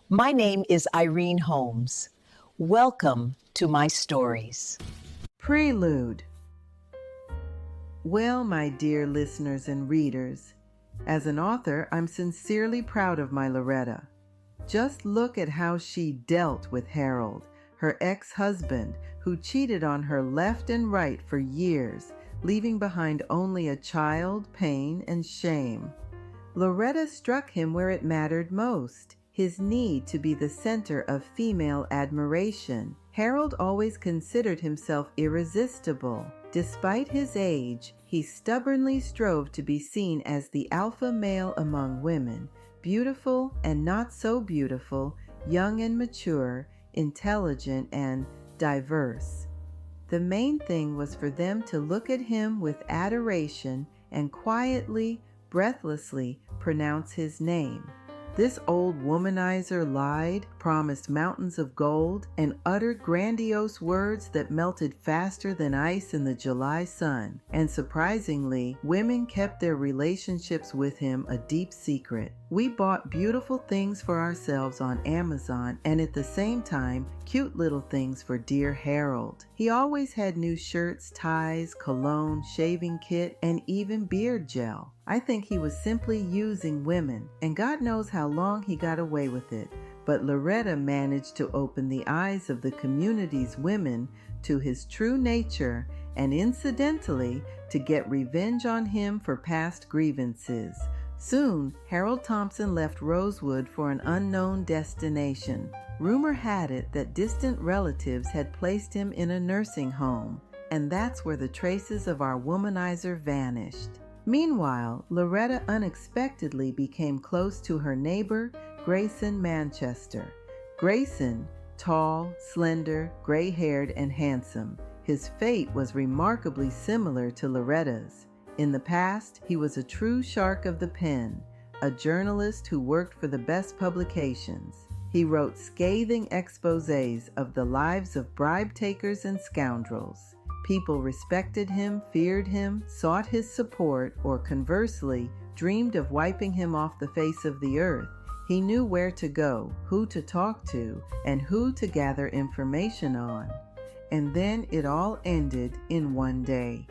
My name is Irene Holmes. Welcome to my stories. Prelude. Well, my dear listeners and readers, as an author, I'm sincerely proud of my Loretta. Just look at how she dealt with Harold, her ex-husband, who cheated on her left and right for years, leaving behind only a child, pain, and shame. Loretta struck him where it mattered most, his need to be the center of female admiration. Harold always considered himself irresistible. Despite his age, he stubbornly strove to be seen as the alpha male among women, beautiful and not so beautiful, young and mature, intelligent and diverse. The main thing was for them to look at him with adoration and quietly, breathlessly pronounce his name. This old womanizer lied, promised mountains of gold, and uttered grandiose words that melted faster than ice in the July sun. And surprisingly, women kept their relationships with him a deep secret. We bought beautiful things for ourselves on Amazon and at the same time, cute little things for dear Harold. He always had new shirts, ties, cologne, shaving kit, and even beard gel. I think he was simply using women, and God knows how long he got away with it. But Loretta managed to open the eyes of the community's women to his true nature and incidentally to get revenge on him for past grievances. Soon, Harold Thompson left Rosewood for an unknown destination. Rumor had it that distant relatives had placed him in a nursing home, and that's where the traces of our womanizer vanished. Meanwhile, Loretta unexpectedly became close to her neighbor, Grayson Manchester. Grayson, tall, slender, gray-haired, and handsome. His fate was remarkably similar to Loretta's. In the past, he was a true shark of the pen, a journalist who worked for the best publications. He wrote scathing exposés of the lives of bribe takers and scoundrels. People respected him, feared him, sought his support, or conversely, dreamed of wiping him off the face of the earth. He knew where to go, who to talk to, and who to gather information on. And then it all ended in one day.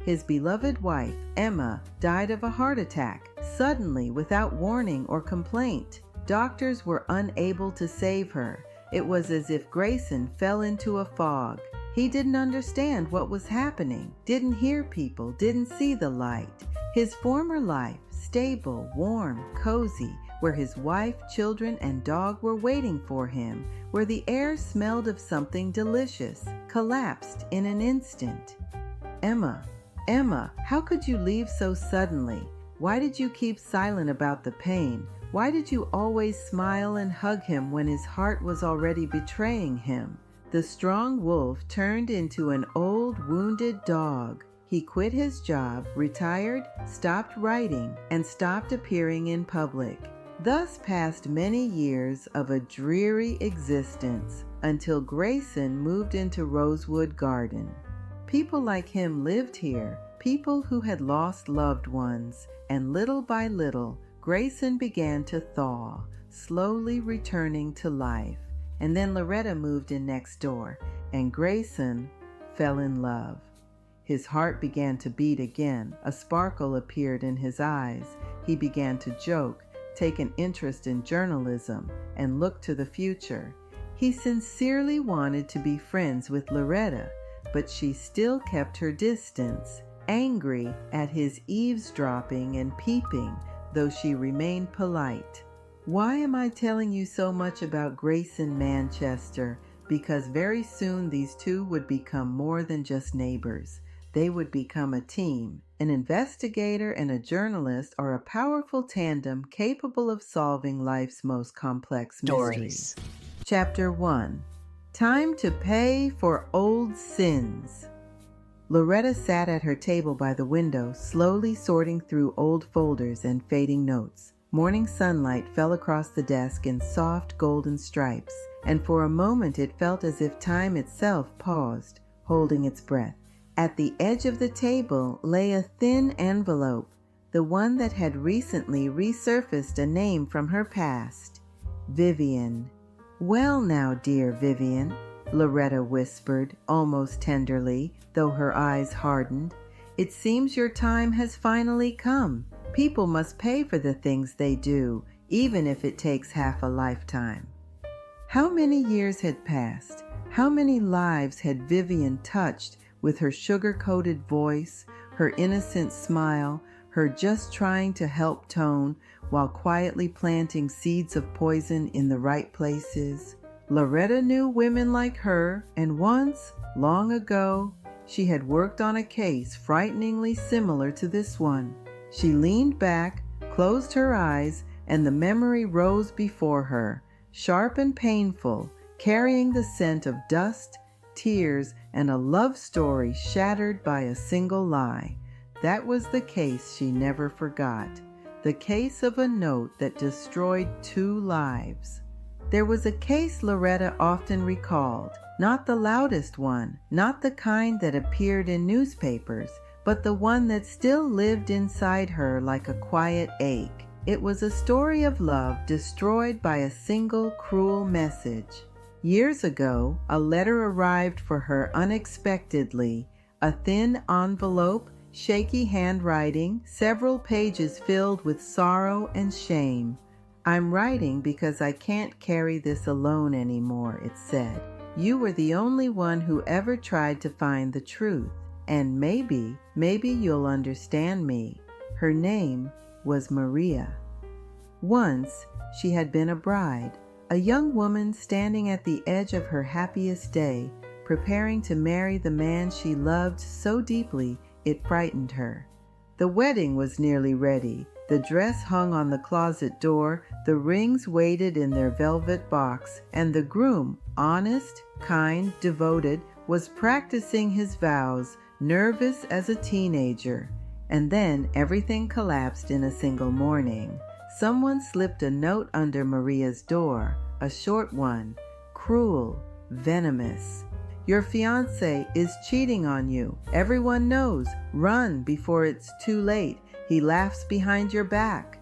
His beloved wife, Emma, died of a heart attack, suddenly, without warning or complaint. Doctors were unable to save her. It was as if Grayson fell into a fog. He didn't understand what was happening, didn't hear people, didn't see the light. His former life, stable, warm, cozy, where his wife, children, and dog were waiting for him, where the air smelled of something delicious, collapsed in an instant. Emma, how could you leave so suddenly? Why did you keep silent about the pain? Why did you always smile and hug him when his heart was already betraying him? The strong wolf turned into an old, wounded dog. He quit his job, retired, stopped writing, and stopped appearing in public. Thus passed many years of a dreary existence until Grayson moved into Rosewood Garden. People like him lived here, people who had lost loved ones, and little by little, Grayson began to thaw, slowly returning to life. And then Loretta moved in next door, and Grayson fell in love. His heart began to beat again. A sparkle appeared in his eyes. He began to joke, take an interest in journalism, and look to the future. He sincerely wanted to be friends with Loretta, but she still kept her distance, angry at his eavesdropping and peeping, though she remained polite. Why am I telling you so much about Grayson Manchester? Because very soon these two would become more than just neighbors. They would become a team. An investigator and a journalist are a powerful tandem capable of solving life's most complex mysteries. Chapter 1. Time to pay for old sins. Loretta sat at her table by the window, slowly sorting through old folders and fading notes. Morning sunlight fell across the desk in soft golden stripes, and for a moment it felt as if time itself paused, holding its breath. At the edge of the table lay a thin envelope, the one that had recently resurfaced a name from her past. Vivian. Well now, dear Vivian, Loretta whispered, almost tenderly, though her eyes hardened. It seems your time has finally come. People must pay for the things they do, even if it takes half a lifetime. How many years had passed? How many lives had Vivian touched with her sugar-coated voice, her innocent smile, her just trying to help tone while quietly planting seeds of poison in the right places? Loretta knew women like her, and once, long ago, she had worked on a case frighteningly similar to this one. She leaned back, closed her eyes, and the memory rose before her, sharp and painful, carrying the scent of dust, tears, and a love story shattered by a single lie. That was the case she never forgot, the case of a note that destroyed 2 lives. There was a case Loretta often recalled, not the loudest one, not the kind that appeared in newspapers, but the one that still lived inside her like a quiet ache. It was a story of love destroyed by a single cruel message. Years ago, a letter arrived for her unexpectedly, a thin envelope, shaky handwriting, several pages filled with sorrow and shame. I'm writing because I can't carry this alone anymore, it said. You were the only one who ever tried to find the truth, and maybe you'll understand me. Her name was Maria. Once, she had been a bride, a young woman standing at the edge of her happiest day, preparing to marry the man she loved so deeply it frightened her. The wedding was nearly ready. The dress hung on the closet door, the rings waited in their velvet box, and the groom, honest, kind, devoted, was practicing his vows, nervous as a teenager. And then everything collapsed in a single morning. Someone slipped a note under Maria's door, a short one, cruel, venomous. Your fiancé is cheating on you. Everyone knows. Run before it's too late. He laughs behind your back.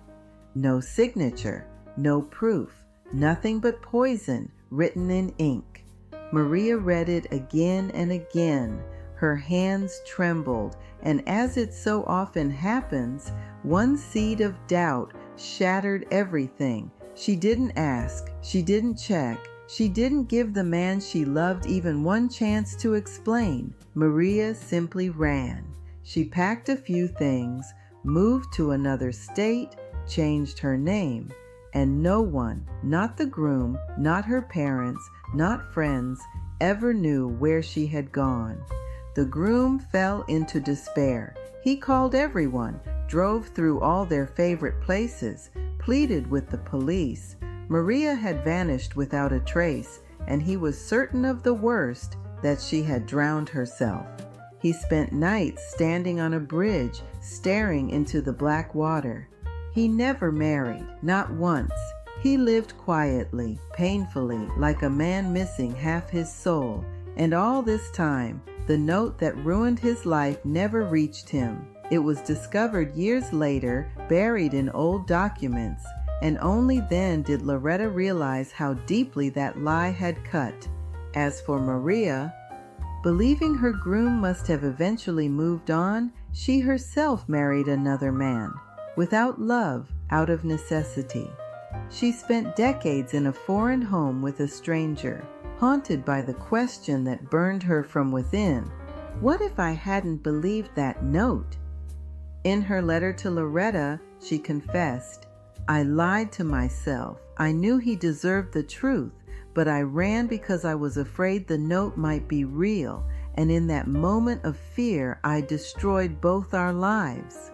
No signature, no proof, nothing but poison written in ink. Maria read it again and again. Her hands trembled, and as it so often happens, one seed of doubt shattered everything. She didn't ask, she didn't check, she didn't give the man she loved even one chance to explain. Maria simply ran. She packed a few things, moved to another state, changed her name, and no one, not the groom, not her parents, not friends, ever knew where she had gone. The groom fell into despair. He called everyone, drove through all their favorite places, pleaded with the police. Maria had vanished without a trace, and he was certain of the worst, that she had drowned herself. He spent nights standing on a bridge, staring into the black water. He never married, not once. He lived quietly, painfully, like a man missing half his soul, and all this time, the note that ruined his life never reached him. It was discovered years later, buried in old documents, and only then did Loretta realize how deeply that lie had cut. As for Maria, believing her groom must have eventually moved on, she herself married another man, without love, out of necessity. She spent decades in a foreign home with a stranger, haunted by the question that burned her from within. What if I hadn't believed that note? In her letter to Loretta, she confessed, I lied to myself. I knew he deserved the truth, but I ran because I was afraid the note might be real, and in that moment of fear, I destroyed both our lives.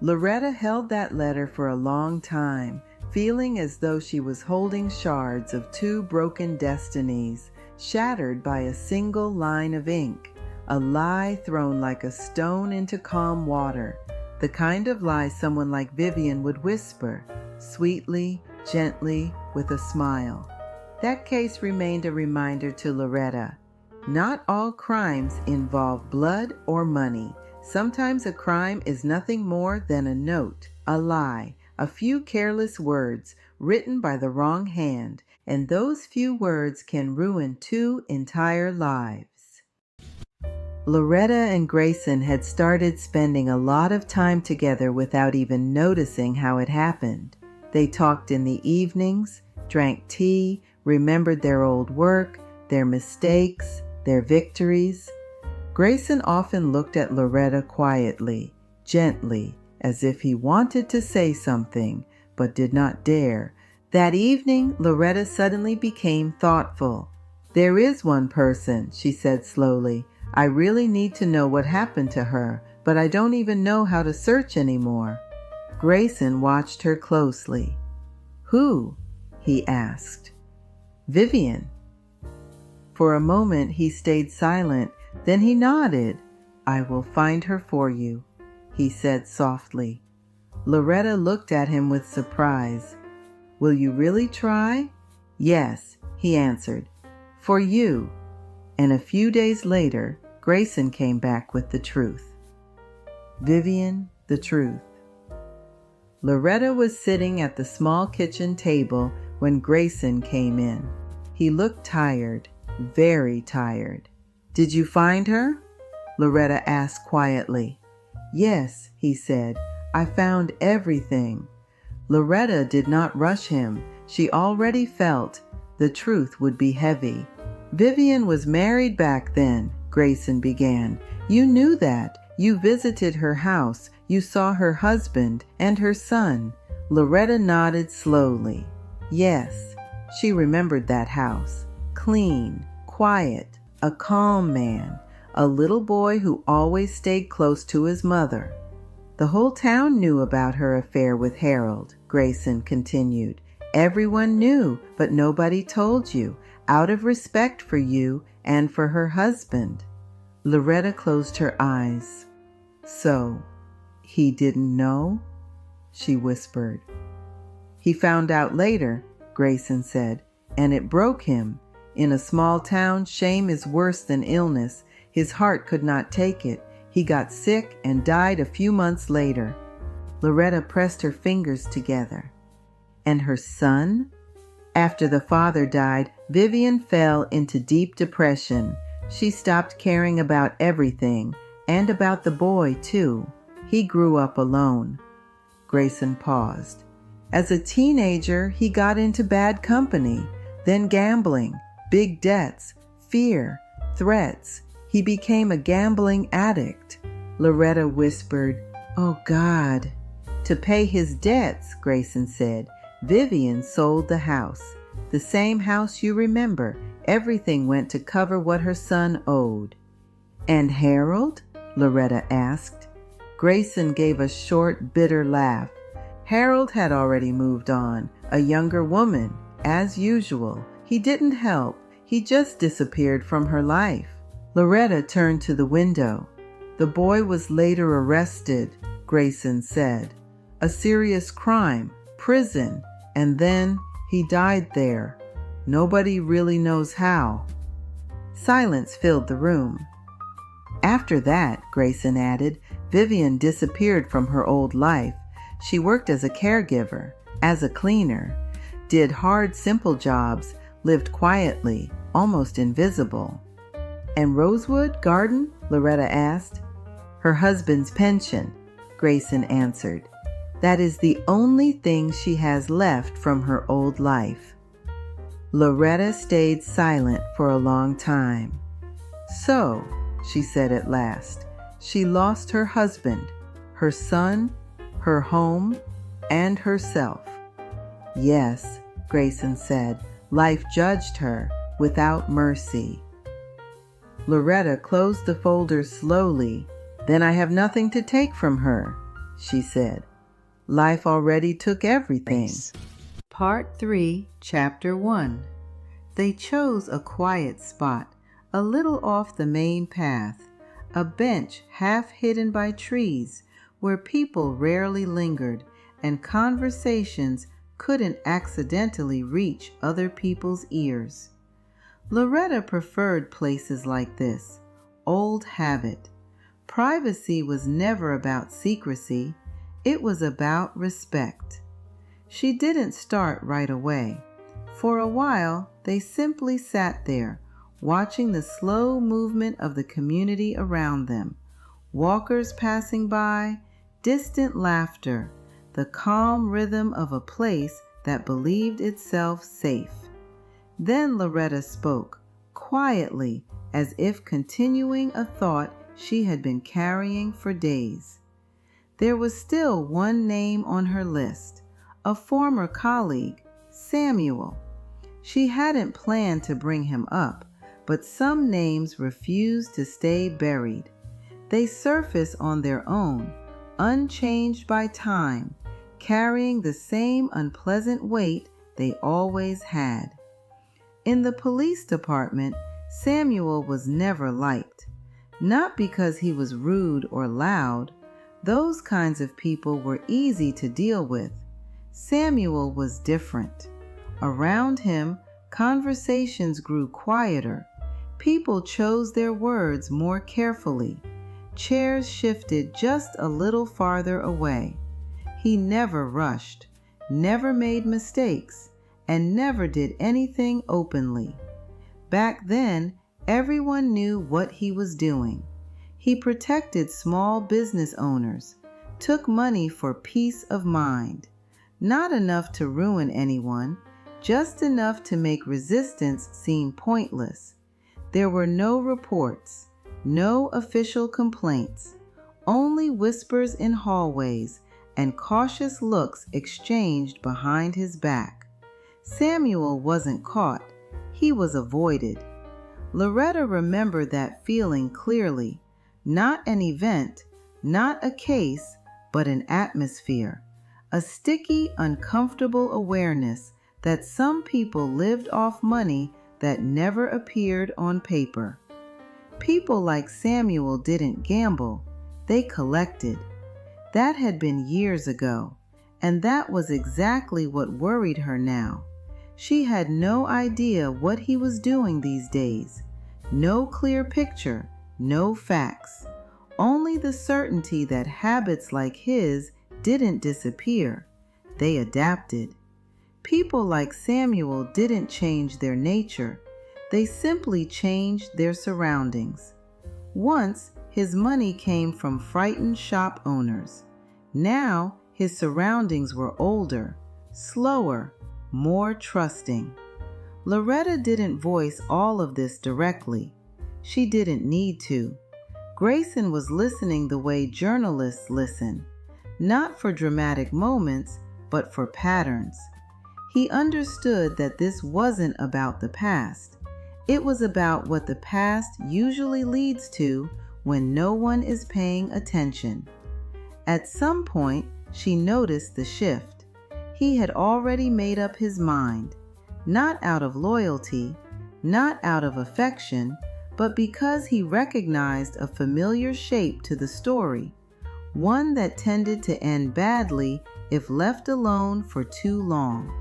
Loretta held that letter for a long time, feeling as though she was holding shards of 2 broken destinies, shattered by a single line of ink, a lie thrown like a stone into calm water, the kind of lie someone like Vivian would whisper, sweetly, gently, with a smile. That case remained a reminder to Loretta. Not all crimes involve blood or money. Sometimes a crime is nothing more than a note, a lie, A few careless words written by the wrong hand, and those few words can ruin 2 entire lives. Loretta and Grayson had started spending a lot of time together without even noticing how it happened. They talked in the evenings, drank tea, remembered their old work, their mistakes, their victories. Grayson often looked at Loretta quietly, gently, as if he wanted to say something, but did not dare. That evening, Loretta suddenly became thoughtful. "There is one person," she said slowly. "I really need to know what happened to her, but I don't even know how to search anymore." Grayson watched her closely. "Who?" he asked. "Vivian." For a moment he stayed silent, then he nodded. "I will find her for you," he said softly. Loretta looked at him with surprise. "Will you really try?" "Yes," he answered. "For you." And a few days later, Grayson came back with the truth. Vivian, the truth. Loretta was sitting at the small kitchen table when Grayson came in. He looked tired, very tired. "Did you find her?" Loretta asked quietly. "Yes," he said. "I found everything." Loretta did not rush him. She already felt the truth would be heavy. "Vivian was married back then," Grayson began. "You knew that. You visited her house. You saw her husband and her son." Loretta nodded slowly. Yes, she remembered that house. Clean, quiet, a calm man, a little boy who always stayed close to his mother. "The whole town knew about her affair with Harold," Grayson continued. "Everyone knew, but nobody told you, out of respect for you and for her husband." Loretta closed her eyes. "So, he didn't know?" she whispered. "He found out later," Grayson said, "and it broke him. In a small town, shame is worse than illness. His heart could not take it. He got sick and died a few months later." Loretta pressed her fingers together. "And her son?" "After the father died, Vivian fell into deep depression. She stopped caring about everything, and about the boy, too. He grew up alone." Grayson paused. "As a teenager, he got into bad company, then gambling, big debts, fear, threats. He became a gambling addict." Loretta whispered, "Oh God." "To pay his debts," Grayson said, "Vivian sold the house. The same house you remember. Everything went to cover what her son owed." "And Harold?" Loretta asked. Grayson gave a short, bitter laugh. "Harold had already moved on, a younger woman, as usual. He didn't help. He just disappeared from her life." Loretta turned to the window. "The boy was later arrested," Grayson said. "A serious crime, prison, and then he died there. Nobody really knows how." Silence filled the room. "After that," Grayson added, "Vivian disappeared from her old life. She worked as a caregiver, as a cleaner, did hard, simple jobs, lived quietly, almost invisible." "And Rosewood Garden?" Loretta asked. "Her husband's pension," Grayson answered. "That is the only thing she has left from her old life." Loretta stayed silent for a long time. "So," she said at last, "she lost her husband, her son, her home, and herself." "Yes," Grayson said, "life judged her without mercy." Loretta closed the folder slowly. "Then I have nothing to take from her," she said. "Life already took everything." Part 3, Chapter 1. They chose a quiet spot, a little off the main path, a bench half hidden by trees where people rarely lingered and conversations couldn't accidentally reach other people's ears. Loretta preferred places like this, old habit. Privacy was never about secrecy, it was about respect. She didn't start right away. For a while, they simply sat there, watching the slow movement of the community around them. Walkers passing by, distant laughter, the calm rhythm of a place that believed itself safe. Then Loretta spoke, quietly, as if continuing a thought she had been carrying for days. There was still one name on her list, a former colleague, Samuel. She hadn't planned to bring him up, but some names refused to stay buried. They surface on their own, unchanged by time, carrying the same unpleasant weight they always had. In the police department, Samuel was never liked. Not because he was rude or loud. Those kinds of people were easy to deal with. Samuel was different. Around him, conversations grew quieter. People chose their words more carefully. Chairs shifted just a little farther away. He never rushed, never made mistakes, and never did anything openly. Back then, everyone knew what he was doing. He protected small business owners, took money for peace of mind. Not enough to ruin anyone, just enough to make resistance seem pointless. There were no reports, no official complaints, only whispers in hallways and cautious looks exchanged behind his back. Samuel wasn't caught, he was avoided. Loretta remembered that feeling clearly. Not an event, not a case, but an atmosphere. A sticky, uncomfortable awareness that some people lived off money that never appeared on paper. People like Samuel didn't gamble, they collected. That had been years ago, and that was exactly what worried her now. She had no idea what he was doing these days. No clear picture, no facts. Only the certainty that habits like his didn't disappear. They adapted. People like Samuel didn't change their nature. They simply changed their surroundings. Once, his money came from frightened shop owners. Now, his surroundings were older, slower, more trusting. Loretta didn't voice all of this directly. She didn't need to. Grayson was listening the way journalists listen, not for dramatic moments, but for patterns. He understood that this wasn't about the past. It was about what the past usually leads to when no one is paying attention. At some point, she noticed the shift. He had already made up his mind, not out of loyalty, not out of affection, but because he recognized a familiar shape to the story, one that tended to end badly if left alone for too long.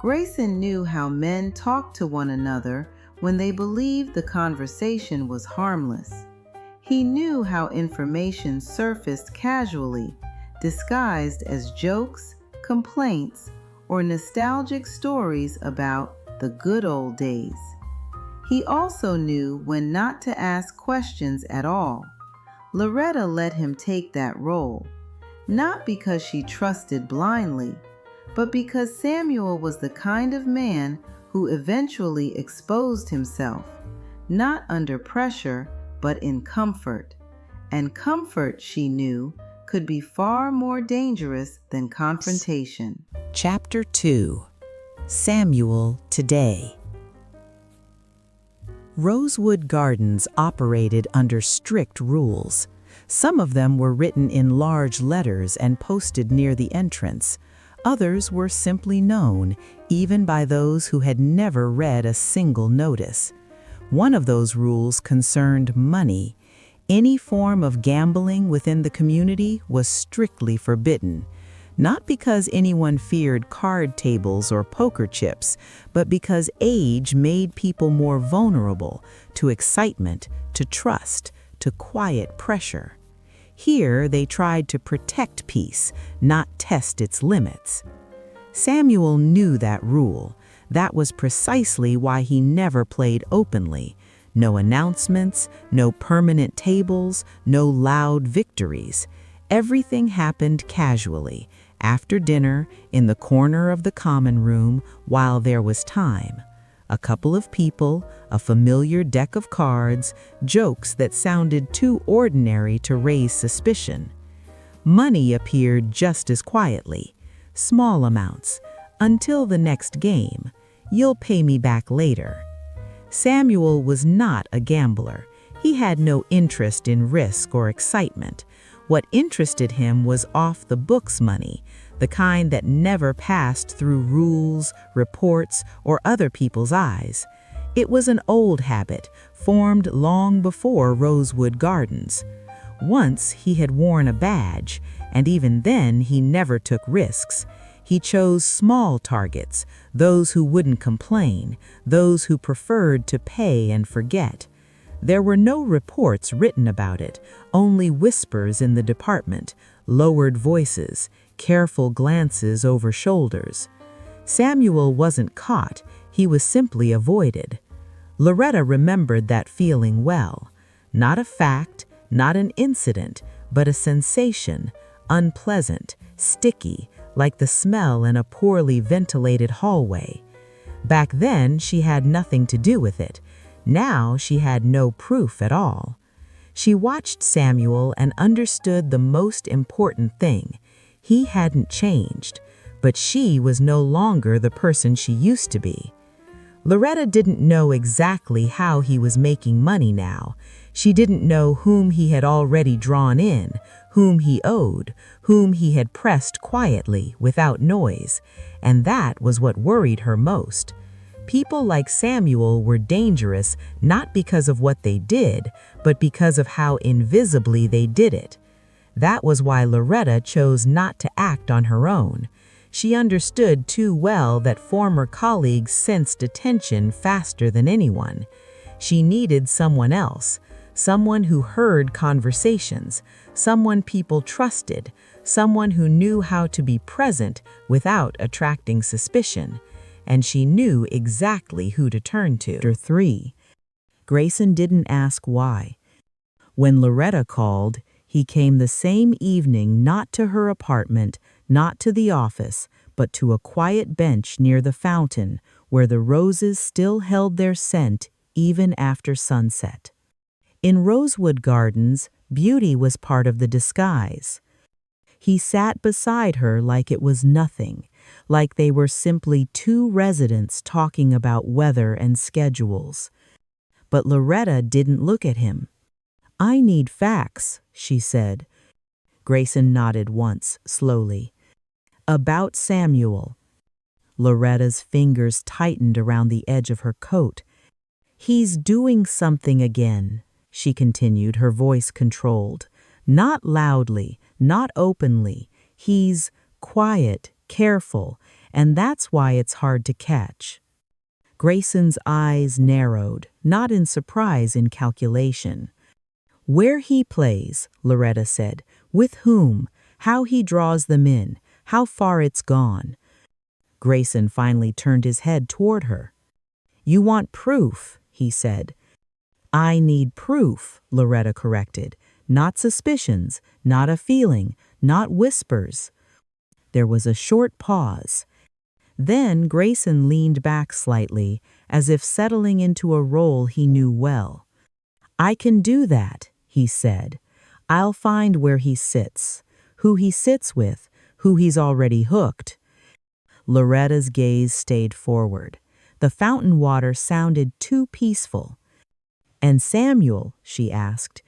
Grayson knew how men talked to one another when they believed the conversation was harmless. He knew how information surfaced casually, disguised as jokes, complaints, or nostalgic stories about the good old days. He also knew when not to ask questions at all. Loretta let him take that role, not because she trusted blindly, but because Samuel was the kind of man who eventually exposed himself, not under pressure, but in comfort. And comfort, she knew, could be far more dangerous than confrontation. Chapter 2. Samuel Today. Rosewood Gardens operated under strict rules. Some of them were written in large letters and posted near the entrance. Others were simply known, even by those who had never read a single notice. One of those rules concerned money. Any form of gambling within the community was strictly forbidden. Not because anyone feared card tables or poker chips, but because age made people more vulnerable to excitement, to trust, to quiet pressure. Here they tried to protect peace, not test its limits. Samuel knew that rule. That was precisely why he never played openly. No announcements, no permanent tables, no loud victories. Everything happened casually, after dinner, in the corner of the common room, while there was time. A couple of people, a familiar deck of cards, jokes that sounded too ordinary to raise suspicion. Money appeared just as quietly, small amounts, until the next game. You'll pay me back later. Samuel was not a gambler. He had no interest in risk or excitement. What interested him was off-the-books money, the kind that never passed through rules, reports, or other people's eyes. It was an old habit, formed long before Rosewood Gardens. Once he had worn a badge, and even then he never took risks. He chose small targets, those who wouldn't complain, those who preferred to pay and forget. There were no reports written about it, only whispers in the department, lowered voices, careful glances over shoulders. Samuel wasn't caught, he was simply avoided. Loretta remembered that feeling well. Not a fact, not an incident, but a sensation, unpleasant, sticky, like the smell in a poorly ventilated hallway. Back then, she had nothing to do with it. Now she had no proof at all. She watched Samuel and understood the most important thing. He hadn't changed, but she was no longer the person she used to be. Loretta didn't know exactly how he was making money now. She didn't know whom he had already drawn in, whom he owed, whom he had pressed quietly, without noise, and that was what worried her most. People like Samuel were dangerous not because of what they did, but because of how invisibly they did it. That was why Loretta chose not to act on her own. She understood too well that former colleagues sensed attention faster than anyone. She needed someone else, someone who heard conversations, someone people trusted, someone who knew how to be present without attracting suspicion. And she knew exactly who to turn to. Chapter 3. Grayson didn't ask why. When Loretta called, he came the same evening, not to her apartment, not to the office, but to a quiet bench near the fountain where the roses still held their scent even after sunset. In Rosewood Gardens, beauty was part of the disguise. He sat beside her like it was nothing, like they were simply two residents talking about weather and schedules. But Loretta didn't look at him. "I need facts," she said. Grayson nodded once, slowly. "About Samuel." Loretta's fingers tightened around the edge of her coat. "He's doing something again," she continued, her voice controlled. "Not loudly, not openly. He's quiet, careful, and that's why it's hard to catch." Grayson's eyes narrowed, not in surprise, in calculation. "Where he plays," Loretta said, "with whom, how he draws them in, how far it's gone." Grayson finally turned his head toward her. "You want proof," he said. "I need proof," Loretta corrected. "Not suspicions, not a feeling, not whispers." There was a short pause. Then Grayson leaned back slightly, as if settling into a role he knew well. "I can do that," he said. "I'll find where he sits, who he sits with, who he's already hooked." Loretta's gaze stayed forward. The fountain water sounded too peaceful. "And Samuel?" she asked.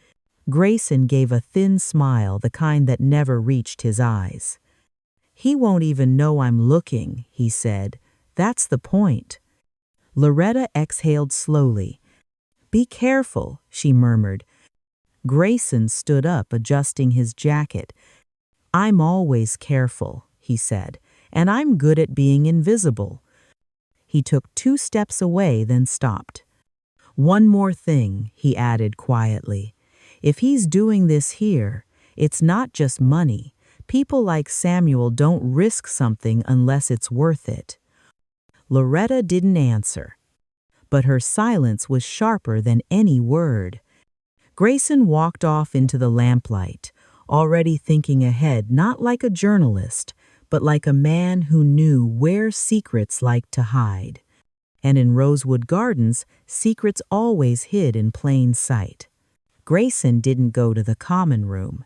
Grayson gave a thin smile, the kind that never reached his eyes. "He won't even know I'm looking," he said. "That's the point." Loretta exhaled slowly. "Be careful," she murmured. Grayson stood up, adjusting his jacket. "I'm always careful," he said, "and I'm good at being invisible." He took 2 steps away, then stopped. "One more thing," he added quietly. "If he's doing this here, it's not just money. People like Samuel don't risk something unless it's worth it. Loretta didn't answer, but her silence was sharper than any word. Grayson walked off into the lamplight, already thinking ahead, not like a journalist, but like a man who knew where secrets liked to hide. And in Rosewood Gardens, secrets always hid in plain sight. Grayson didn't go to the common room.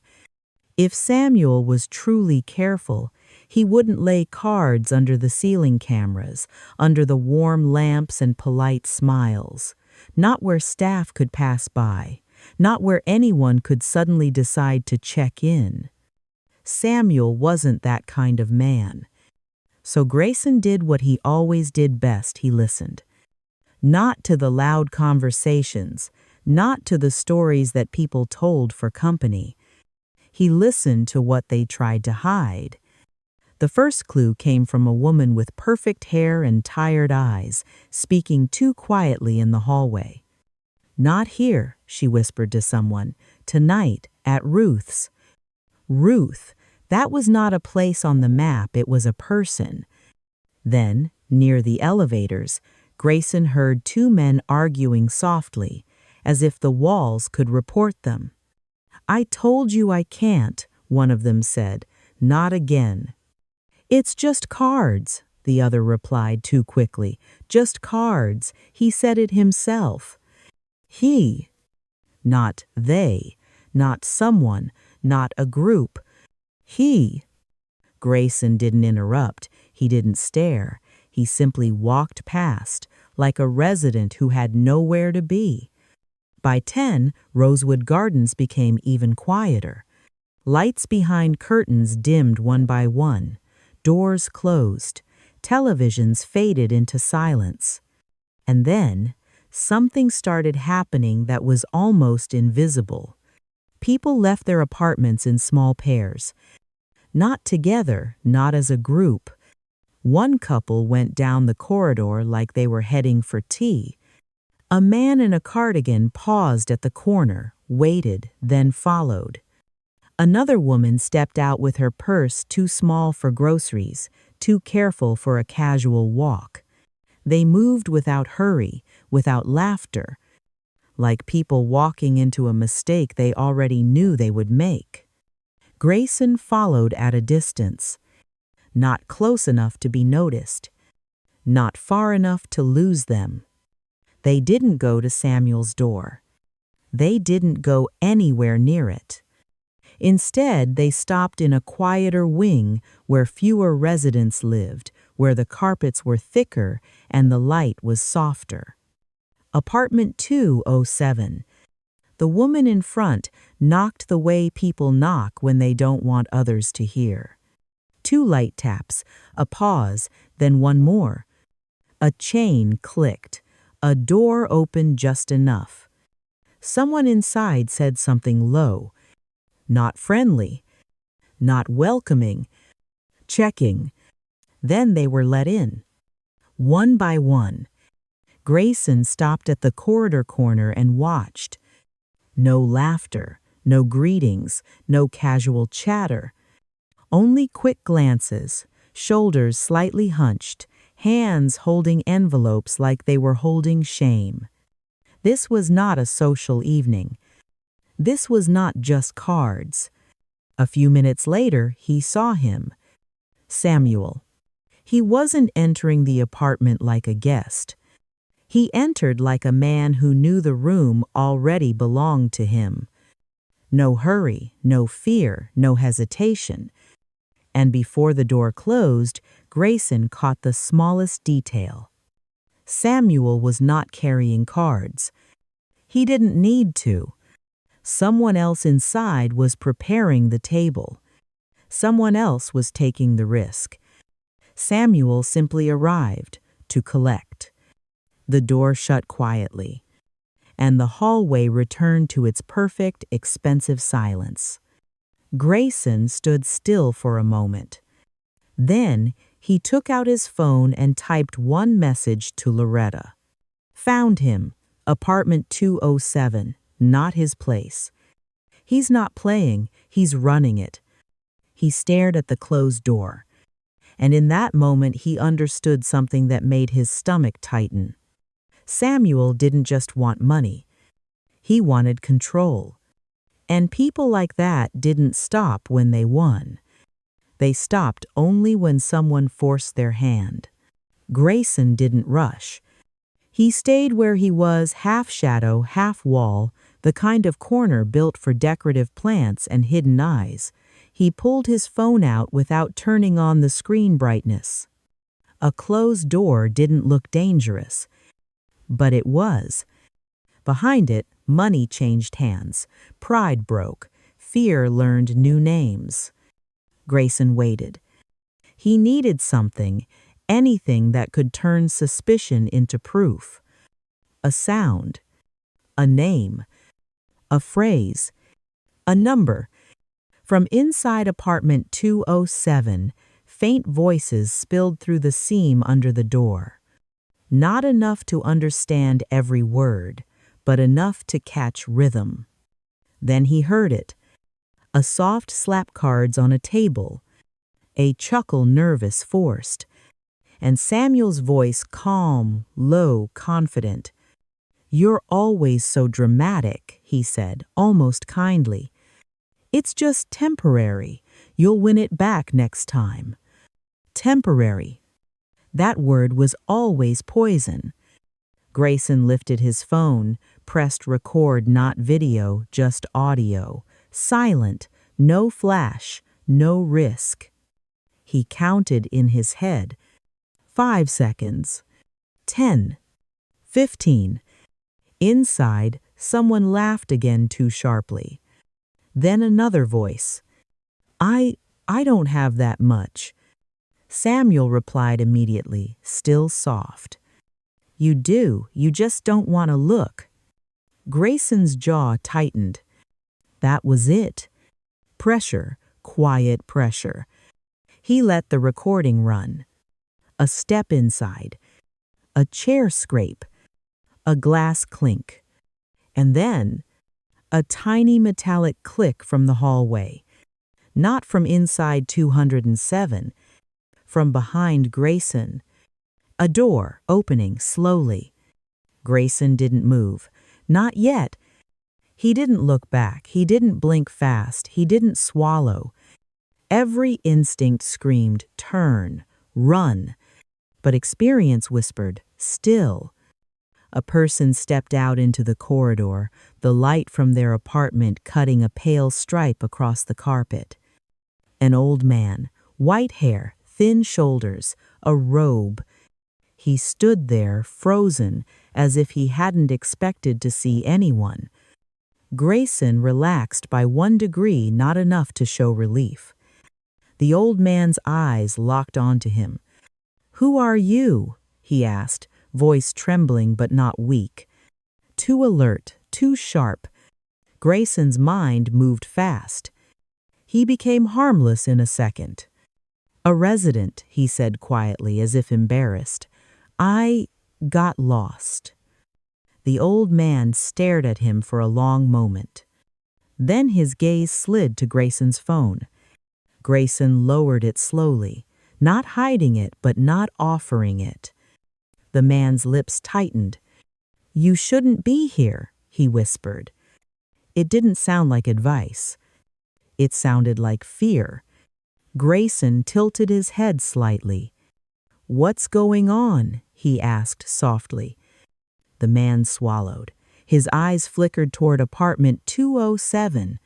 If Samuel was truly careful, he wouldn't lay cards under the ceiling cameras, under the warm lamps and polite smiles, not where staff could pass by, not where anyone could suddenly decide to check in. Samuel wasn't that kind of man. So Grayson did what he always did best. He listened. Not to the loud conversations, not to the stories that people told for company. He listened to what they tried to hide. The first clue came from a woman with perfect hair and tired eyes, speaking too quietly in the hallway. "Not here," she whispered to someone. "Tonight, at Ruth's." Ruth, that was not a place on the map, it was a person. Then, near the elevators, Grayson heard two men arguing softly, as if the walls could report them. "I told you I can't," one of them said. "Not again." "It's just cards," the other replied too quickly. "Just cards. He said it himself." He. Not they. Not someone. Not a group. He. Grayson didn't interrupt. He didn't stare. He simply walked past, like a resident who had nowhere to be. By 10, Rosewood Gardens became even quieter. Lights behind curtains dimmed one by one. Doors closed. Televisions faded into silence. And then, something started happening that was almost invisible. People left their apartments in small pairs. Not together, not as a group. One couple went down the corridor like they were heading for tea. A man in a cardigan paused at the corner, waited, then followed. Another woman stepped out with her purse too small for groceries, too careful for a casual walk. They moved without hurry, without laughter, like people walking into a mistake they already knew they would make. Grayson followed at a distance, not close enough to be noticed, not far enough to lose them. They didn't go to Samuel's door. They didn't go anywhere near it. Instead, they stopped in a quieter wing where fewer residents lived, where the carpets were thicker and the light was softer. Apartment 207. The woman in front knocked the way people knock when they don't want others to hear. 2 light taps, a pause, then one more. A chain clicked. A door opened just enough. Someone inside said something low. Not friendly. Not welcoming. Checking. Then they were let in. One by one. Grayson stopped at the corridor corner and watched. No laughter, no greetings, no casual chatter. Only quick glances, shoulders slightly hunched, hands holding envelopes like they were holding shame. This was not a social evening. This was not just cards. A few minutes later, he saw him. Samuel. He wasn't entering the apartment like a guest. He entered like a man who knew the room already belonged to him. No hurry, no fear, no hesitation. And before the door closed, Grayson caught the smallest detail. Samuel was not carrying cards. He didn't need to. Someone else inside was preparing the table. Someone else was taking the risk. Samuel simply arrived to collect. The door shut quietly, and the hallway returned to its perfect, expensive silence. Grayson stood still for a moment. Then he took out his phone and typed one message to Loretta. Found him, apartment 207, not his place. He's not playing, he's running it. He stared at the closed door, and in that moment he understood something that made his stomach tighten. Samuel didn't just want money. He wanted control. And people like that didn't stop when they won. They stopped only when someone forced their hand. Grayson didn't rush. He stayed where he was, half shadow, half wall, the kind of corner built for decorative plants and hidden eyes. He pulled his phone out without turning on the screen brightness. A closed door didn't look dangerous, but it was. Behind it, money changed hands, pride broke, fear learned new names. Grayson waited. He needed something, anything that could turn suspicion into proof. A sound, a name, a phrase, a number. From inside apartment 207, faint voices spilled through the seam under the door. Not enough to understand every word, but enough to catch rhythm. Then he heard it. A soft slap cards on a table. A chuckle nervous, forced. And Samuel's voice calm, low, confident. "You're always so dramatic," he said, almost kindly. "It's just temporary. You'll win it back next time." Temporary. That word was always poison. Grayson lifted his phone, pressed record, not video, just audio. Silent, no flash, no risk. He counted in his head. 5 seconds. 10. 15. Inside, someone laughed again too sharply. Then another voice. I don't have that much." Samuel replied immediately, still soft. "You do, you just don't want to look." Grayson's jaw tightened. That was it. Pressure, quiet pressure. He let the recording run. A step inside. A chair scrape. A glass clink. And then, a tiny metallic click from the hallway. Not from inside 207, from behind Grayson. A door opening slowly. Grayson didn't move. Not yet. He didn't look back. He didn't blink fast. He didn't swallow. Every instinct screamed, "Turn, run." But experience whispered, "Still." A person stepped out into the corridor, the light from their apartment cutting a pale stripe across the carpet. An old man, white hair, thin shoulders, a robe. He stood there, frozen, as if he hadn't expected to see anyone. Grayson relaxed by 1 degree, not enough to show relief. The old man's eyes locked onto him. "Who are you?" he asked, voice trembling but not weak. Too alert, too sharp. Grayson's mind moved fast. He became harmless in a second. "A resident," he said quietly, as if embarrassed. "I got lost." The old man stared at him for a long moment. Then his gaze slid to Grayson's phone. Grayson lowered it slowly, not hiding it but not offering it. The man's lips tightened. "You shouldn't be here," he whispered. It didn't sound like advice. It sounded like fear. Grayson tilted his head slightly. "What's going on?" he asked softly. The man swallowed. His eyes flickered toward apartment 207.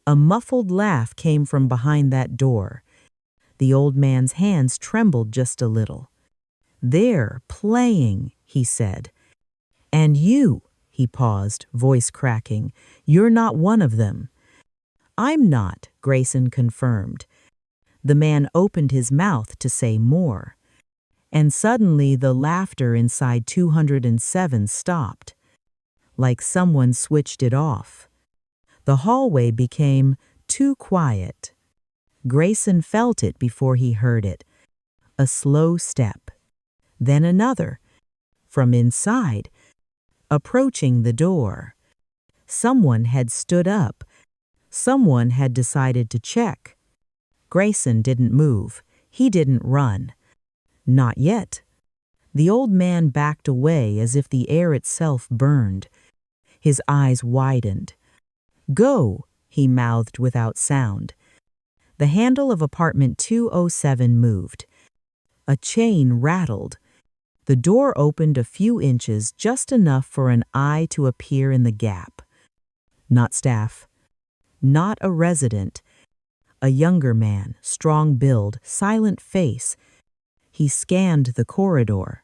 A muffled laugh came from behind that door. The old man's hands trembled just a little. "They're playing," he said. "And you," he paused, voice cracking, "you're not one of them." "I'm not," Grayson confirmed. The man opened his mouth to say more. And suddenly the laughter inside 207 stopped. Like someone switched it off. The hallway became too quiet. Grayson felt it before he heard it. A slow step. Then another. From inside. Approaching the door. Someone had stood up. Someone had decided to check. Grayson didn't move. He didn't run. Not yet. The old man backed away as if the air itself burned. His eyes widened. "Go," he mouthed without sound. The handle of apartment 207 moved. A chain rattled. The door opened a few inches, just enough for an eye to appear in the gap. Not staff. Not a resident. A younger man, strong build, silent face. He scanned the corridor.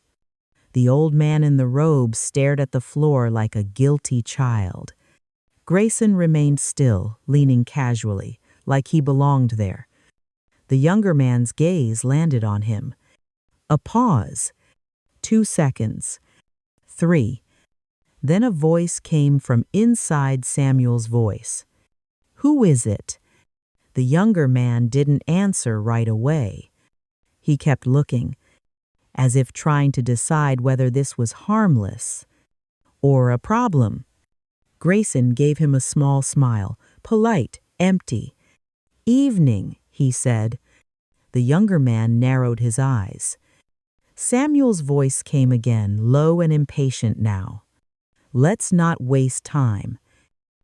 The old man in the robe stared at the floor like a guilty child. Grayson remained still, leaning casually, like he belonged there. The younger man's gaze landed on him. A pause. 2 seconds. 3. Then a voice came from inside Samuel's voice. "Who is it?" The younger man didn't answer right away. He kept looking, as if trying to decide whether this was harmless or a problem. Grayson gave him a small smile, polite, empty. "Evening," he said. The younger man narrowed his eyes. Samuel's voice came again, low and impatient now. "Let's not waste time."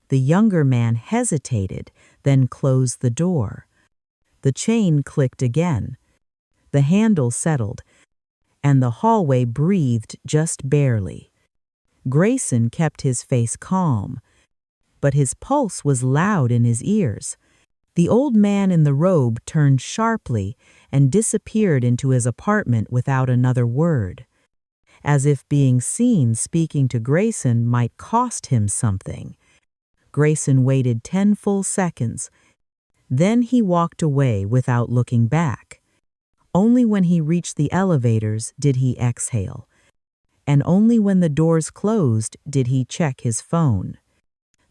The younger man hesitated, then closed the door. The chain clicked again. The handle settled, and the hallway breathed just barely. Grayson kept his face calm, but his pulse was loud in his ears. The old man in the robe turned sharply and disappeared into his apartment without another word, as if being seen speaking to Grayson might cost him something. Grayson waited 10 full seconds. Then he walked away without looking back. Only when he reached the elevators did he exhale, and only when the doors closed did he check his phone.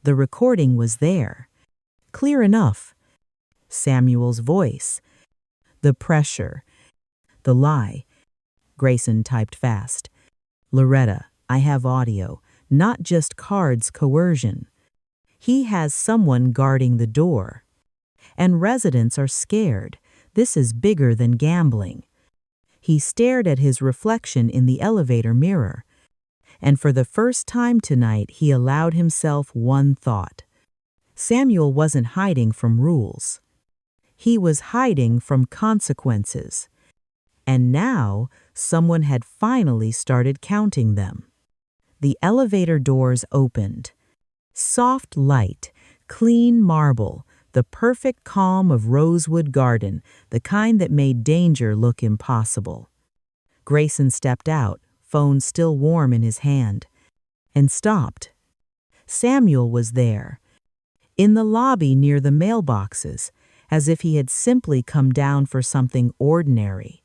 The recording was there, clear enough. Samuel's voice, the pressure, the lie. Grayson typed fast. "Loretta, I have audio, not just cards coercion. He has someone guarding the door. And residents are scared. This is bigger than gambling." He stared at his reflection in the elevator mirror, and for the first time tonight he allowed himself one thought. Samuel wasn't hiding from rules. He was hiding from consequences. And now someone had finally started counting them. The elevator doors opened. Soft light, clean marble, the perfect calm of Rosewood Garden, the kind that made danger look impossible. Grayson stepped out, phone still warm in his hand, and stopped. Samuel was there, in the lobby near the mailboxes, as if he had simply come down for something ordinary,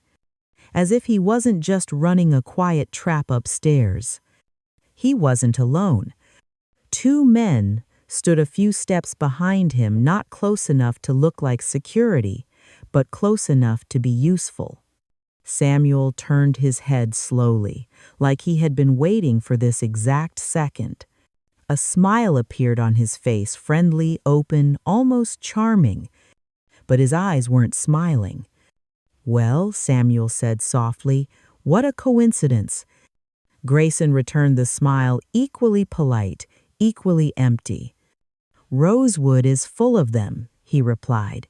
as if he wasn't just running a quiet trap upstairs. He wasn't alone. 2 men stood a few steps behind him, not close enough to look like security, but close enough to be useful. Samuel turned his head slowly, like he had been waiting for this exact second. A smile appeared on his face, friendly, open, almost charming. But his eyes weren't smiling. "Well," Samuel said softly, "what a coincidence." Grayson returned the smile, equally polite, equally empty. "Rosewood is full of them," he replied.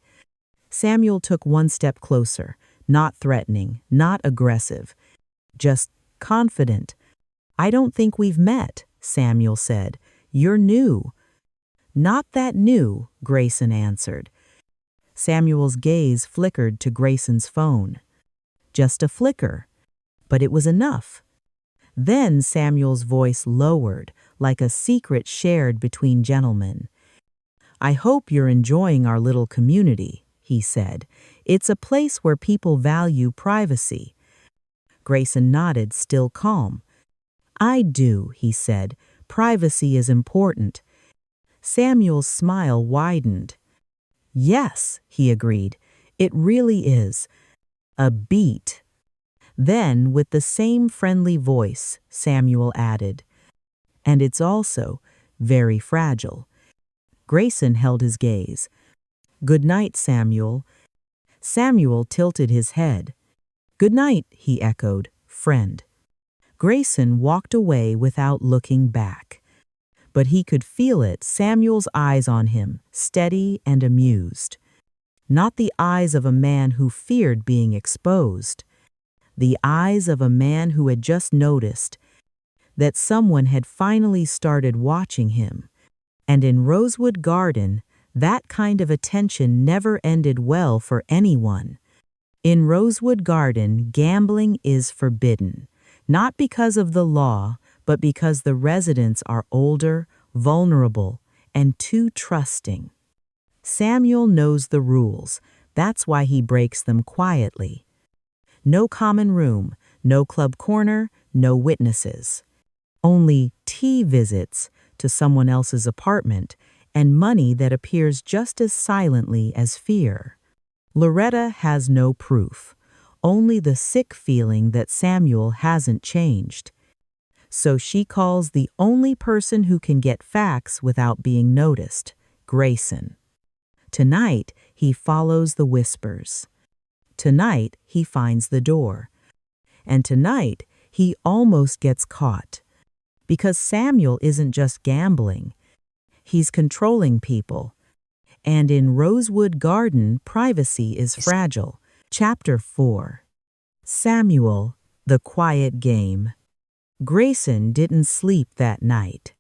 Samuel took one step closer, not threatening, not aggressive, just confident. "I don't think we've met," Samuel said. "You're new." "Not that new," Grayson answered. Samuel's gaze flickered to Grayson's phone. Just a flicker, but it was enough. Then Samuel's voice lowered, like a secret shared between gentlemen. "I hope you're enjoying our little community," he said. "It's a place where people value privacy." Grayson nodded, still calm. "I do," he said. "Privacy is important." Samuel's smile widened. "Yes," he agreed. "It really is. A beat." Then, with the same friendly voice, Samuel added, "And it's also very fragile." Grayson held his gaze. "Good night, Samuel." Samuel tilted his head. "Good night," he echoed, "friend." Grayson walked away without looking back. But he could feel it, Samuel's eyes on him, steady and amused. Not the eyes of a man who feared being exposed. The eyes of a man who had just noticed that someone had finally started watching him. And in Rosewood Garden, that kind of attention never ended well for anyone. In Rosewood Garden, gambling is forbidden, not because of the law, but because the residents are older, vulnerable, and too trusting. Samuel knows the rules. That's why he breaks them quietly. No common room, no club corner, no witnesses. Only tea visits to someone else's apartment and money that appears just as silently as fear. Loretta has no proof, only the sick feeling that Samuel hasn't changed. So she calls the only person who can get facts without being noticed, Grayson. Tonight, he follows the whispers. Tonight, he finds the door. And tonight, he almost gets caught. Because Samuel isn't just gambling. He's controlling people. And in Rosewood Garden, privacy is fragile. Chapter 4. Samuel, the Quiet Game. Grayson didn't sleep that night.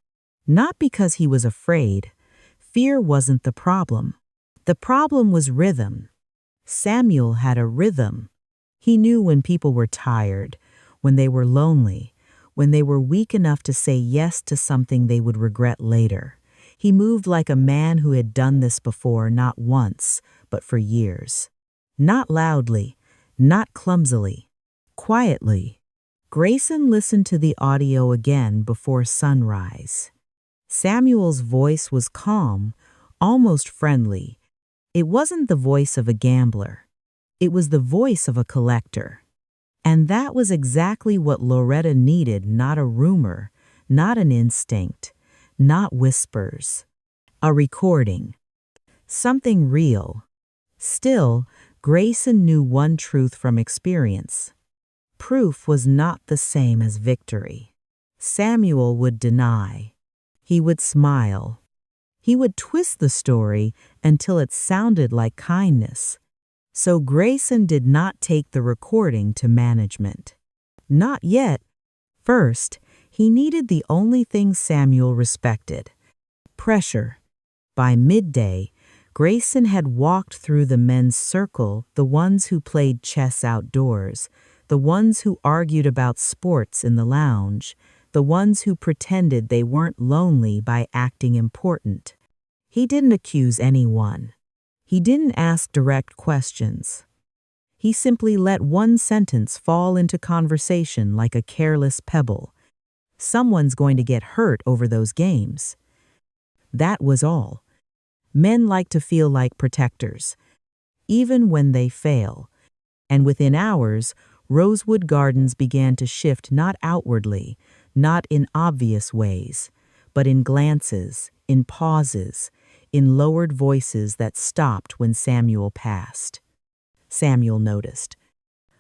Not because he was afraid. Fear wasn't the problem. The problem was rhythm. Samuel had a rhythm. He knew when people were tired, when they were lonely, when they were weak enough to say yes to something they would regret later. He moved like a man who had done this before, not once, but for years. Not loudly, not clumsily, quietly. Grayson listened to the audio again before sunrise. Samuel's voice was calm, almost friendly. It wasn't the voice of a gambler. It was the voice of a collector. And that was exactly what Loretta needed, not a rumor, not an instinct, not whispers. A recording. Something real. Still, Grayson knew one truth from experience. Proof was not the same as victory. Samuel would deny. He would smile. He would twist the story until it sounded like kindness. So Grayson did not take the recording to management. Not yet. First, he needed the only thing Samuel respected: pressure. By midday, Grayson had walked through the men's circle, the ones who played chess outdoors, the ones who argued about sports in the lounge, the ones who pretended they weren't lonely by acting important. He didn't accuse anyone. He didn't ask direct questions. He simply let one sentence fall into conversation like a careless pebble. Someone's going to get hurt over those games. That was all. Men like to feel like protectors, even when they fail. And within hours, Rosewood Gardens began to shift not outwardly, not in obvious ways, but in glances, in pauses, in lowered voices that stopped when Samuel passed. Samuel noticed.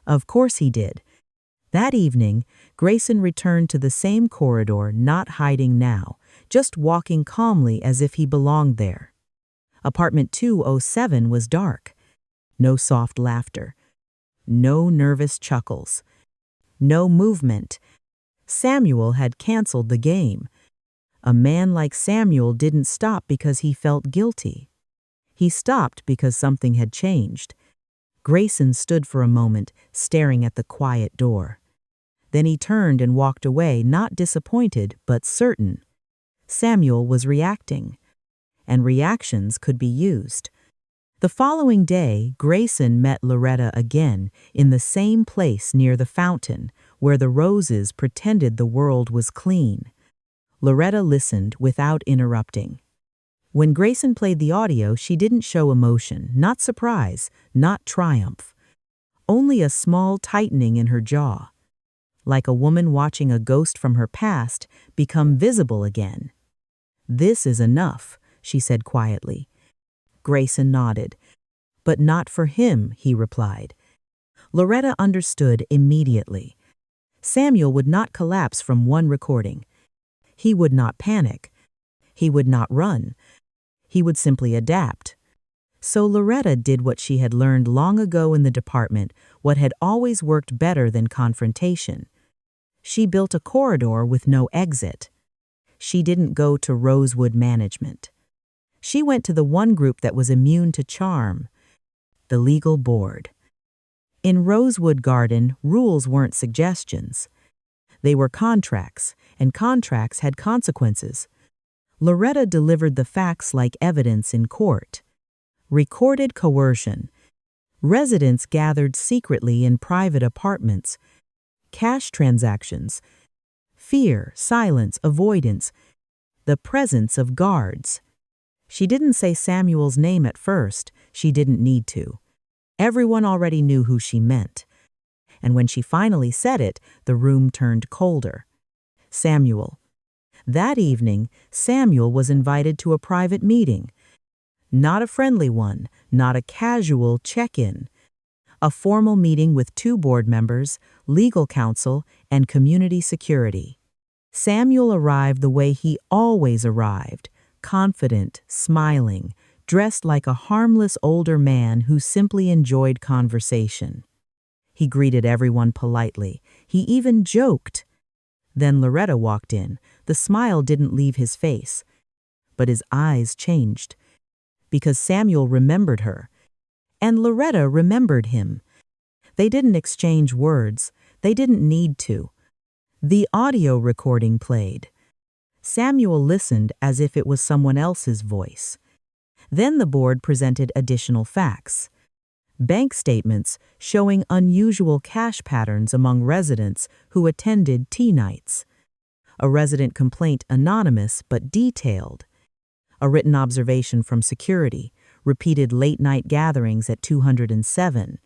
Of course he did. That evening, Grayson returned to the same corridor, not hiding now, just walking calmly as if he belonged there. Apartment 207 was dark. No soft laughter. No nervous chuckles. No movement. Samuel had canceled the game. A man like Samuel didn't stop because he felt guilty. He stopped because something had changed. Grayson stood for a moment, staring at the quiet door. Then he turned and walked away, not disappointed, but certain. Samuel was reacting, and reactions could be used. The following day, Grayson met Loretta again in the same place near the fountain, where the roses pretended the world was clean. Loretta listened without interrupting. When Grayson played the audio, she didn't show emotion, not surprise, not triumph. Only a small tightening in her jaw. Like a woman watching a ghost from her past become visible again. "This is enough," she said quietly. Grayson nodded. But not for him, he replied. Loretta understood immediately. Samuel would not collapse from one recording. He would not panic. He would not run. He would simply adapt. So Loretta did what she had learned long ago in the department, what had always worked better than confrontation. She built a corridor with no exit. She didn't go to Rosewood management. She went to the one group that was immune to charm, the legal board. In Rosewood Garden, rules weren't suggestions. They were contracts, and contracts had consequences. Loretta delivered the facts like evidence in court. Recorded coercion. Residents gathered secretly in private apartments. Cash transactions. Fear, silence, avoidance. The presence of guards. She didn't say Samuel's name at first. She didn't need to. Everyone already knew who she meant. And when she finally said it, the room turned colder. Samuel. That evening, Samuel was invited to a private meeting. Not a friendly one, not a casual check-in. A formal meeting with 2 board members, legal counsel, and community security. Samuel arrived the way he always arrived, confident, smiling, dressed like a harmless older man who simply enjoyed conversation. He greeted everyone politely. He even joked. Then Loretta walked in. The smile didn't leave his face, but his eyes changed. Because Samuel remembered her. And Loretta remembered him. They didn't exchange words. They didn't need to. The audio recording played. Samuel listened as if it was someone else's voice. Then the board presented additional facts. Bank statements showing unusual cash patterns among residents who attended tea nights. A resident complaint anonymous but detailed. A written observation from security, repeated late-night gatherings at 207.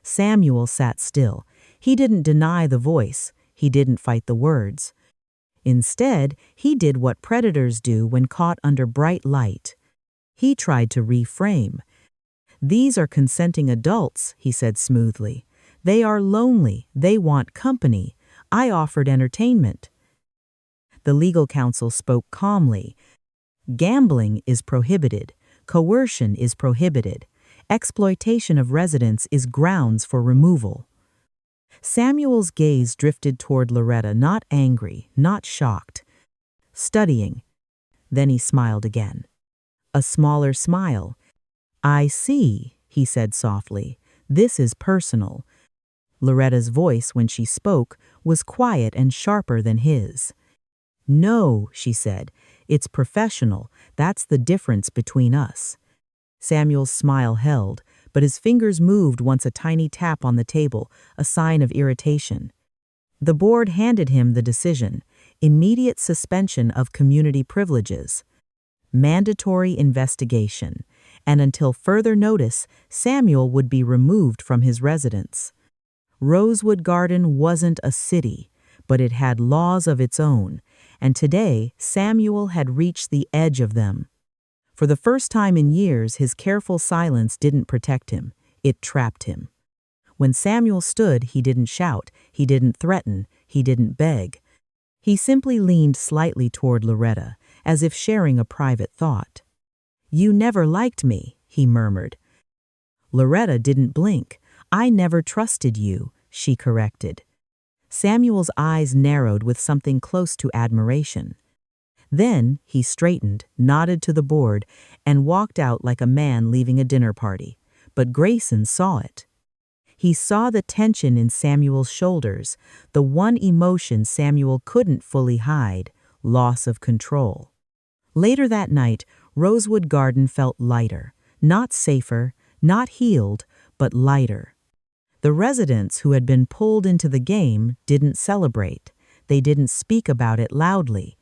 Samuel sat still. He didn't deny the voice. He didn't fight the words. Instead, he did what predators do when caught under bright light. He tried to reframe. These are consenting adults, he said smoothly. They are lonely. They want company. I offered entertainment. The legal counsel spoke calmly. Gambling is prohibited. Coercion is prohibited. Exploitation of residents is grounds for removal. Samuel's gaze drifted toward Loretta, not angry, not shocked. Studying. Then he smiled again. A smaller smile. I see, he said softly. This is personal. Loretta's voice, when she spoke, was quiet and sharper than his. No, she said. It's professional. That's the difference between us. Samuel's smile held, but his fingers moved once a tiny tap on the table, a sign of irritation. The board handed him the decision: immediate suspension of community privileges. Mandatory investigation, and until further notice, Samuel would be removed from his residence. Rosewood Garden wasn't a city, but it had laws of its own, and today Samuel had reached the edge of them. For the first time in years, his careful silence didn't protect him, it trapped him. When Samuel stood, he didn't shout, he didn't threaten, he didn't beg. He simply leaned slightly toward Loretta, as if sharing a private thought. You never liked me, he murmured. Loretta didn't blink. I never trusted you, she corrected. Samuel's eyes narrowed with something close to admiration. Then he straightened, nodded to the board, and walked out like a man leaving a dinner party. But Grayson saw it. He saw the tension in Samuel's shoulders, the one emotion Samuel couldn't fully hide: loss of control. Later that night, Rosewood Garden felt lighter, not safer, not healed, but lighter. The residents who had been pulled into the game didn't celebrate. They didn't speak about it loudly.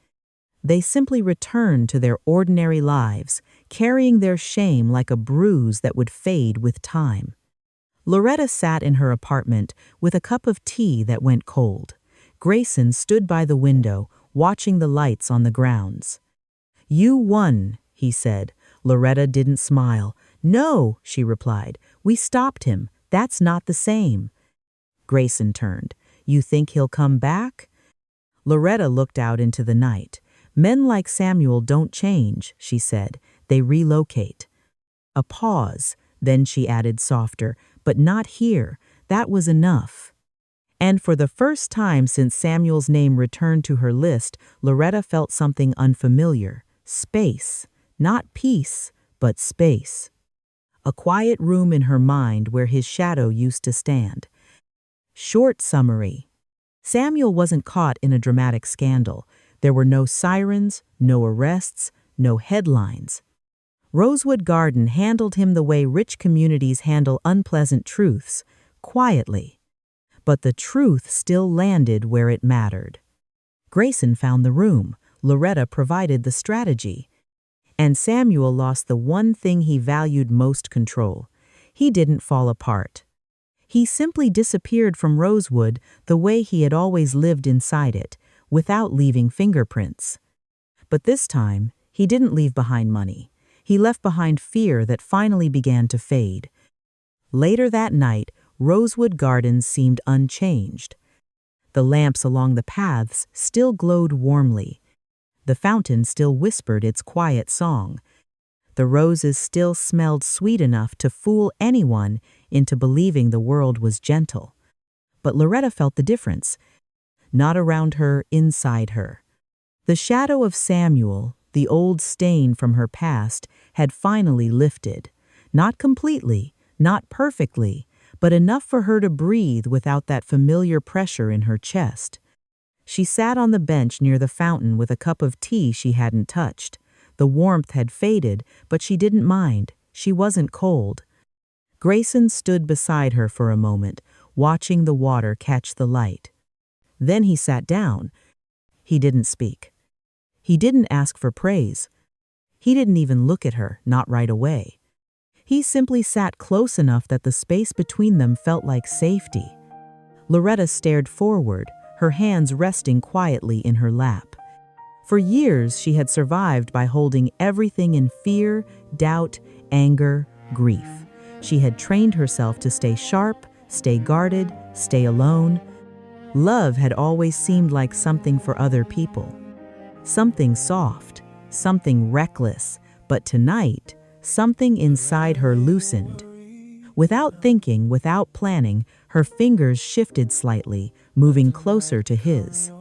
They simply returned to their ordinary lives, carrying their shame like a bruise that would fade with time. Loretta sat in her apartment with a cup of tea that went cold. Grayson stood by the window, watching the lights on the grounds. You won, he said. Loretta didn't smile. "No," she replied. "We stopped him. That's not the same." Grayson turned. "You think he'll come back?" Loretta looked out into the night. "Men like Samuel don't change," she said. "They relocate." A pause. Then she added softer, "But not here. That was enough." And for the first time since Samuel's name returned to her list, Loretta felt something unfamiliar. Space. Not peace, but space. A quiet room in her mind where his shadow used to stand. Short summary. Samuel wasn't caught in a dramatic scandal. There were no sirens, no arrests, no headlines. Rosewood Garden handled him the way rich communities handle unpleasant truths, quietly. But the truth still landed where it mattered. Grayson found the room. Loretta provided the strategy. And Samuel lost the one thing he valued most: control. He didn't fall apart. He simply disappeared from Rosewood the way he had always lived inside it, without leaving fingerprints. But this time, he didn't leave behind money. He left behind fear that finally began to fade. Later that night, Rosewood Gardens seemed unchanged. The lamps along the paths still glowed warmly. The fountain still whispered its quiet song. The roses still smelled sweet enough to fool anyone into believing the world was gentle. But Loretta felt the difference. Not around her, inside her. The shadow of Samuel, the old stain from her past, had finally lifted. Not completely, not perfectly, but enough for her to breathe without that familiar pressure in her chest. She sat on the bench near the fountain with a cup of tea she hadn't touched. The warmth had faded, but she didn't mind. She wasn't cold. Grayson stood beside her for a moment, watching the water catch the light. Then he sat down. He didn't speak. He didn't ask for praise. He didn't even look at her, not right away. He simply sat close enough that the space between them felt like safety. Loretta stared forward, her hands resting quietly in her lap. For years, she had survived by holding everything in fear, doubt, anger, grief. She had trained herself to stay sharp, stay guarded, stay alone. Love had always seemed like something for other people. Something soft, something reckless, but tonight, something inside her loosened. Without thinking, without planning, her fingers shifted slightly, moving closer to his.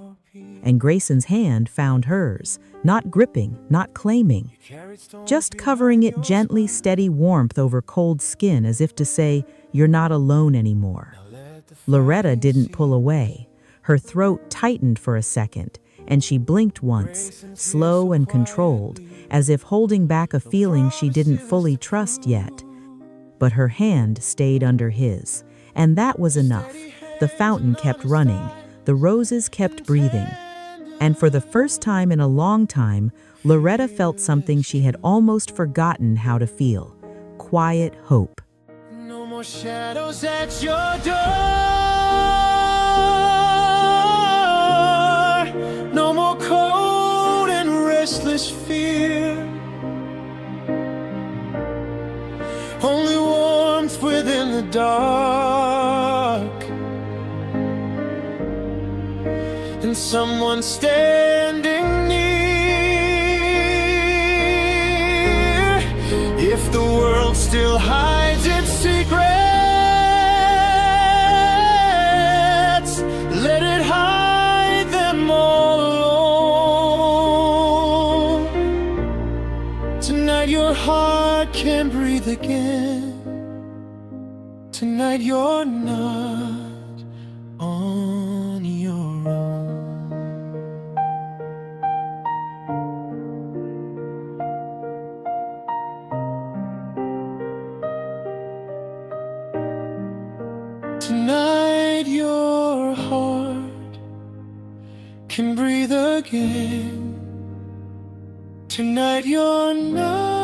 And Grayson's hand found hers, not gripping, not claiming, just covering it gently, steady warmth over cold skin as if to say, "You're not alone anymore." Loretta didn't pull away. Her throat tightened for a second, and she blinked once, slow and controlled, as if holding back a feeling she didn't fully trust yet. But her hand stayed under his, and that was enough. The fountain kept running, the roses kept breathing. And for the first time in a long time, Loretta felt something she had almost forgotten how to feel: quiet hope. No more shadows at your door. No more cold and restless fear. Only warmth within the dark. And someone standing near. If the world still hides its secrets, let it hide them all alone. Tonight your heart can breathe again. Tonight you're not on your own. Tonight your heart can breathe again. Tonight you're not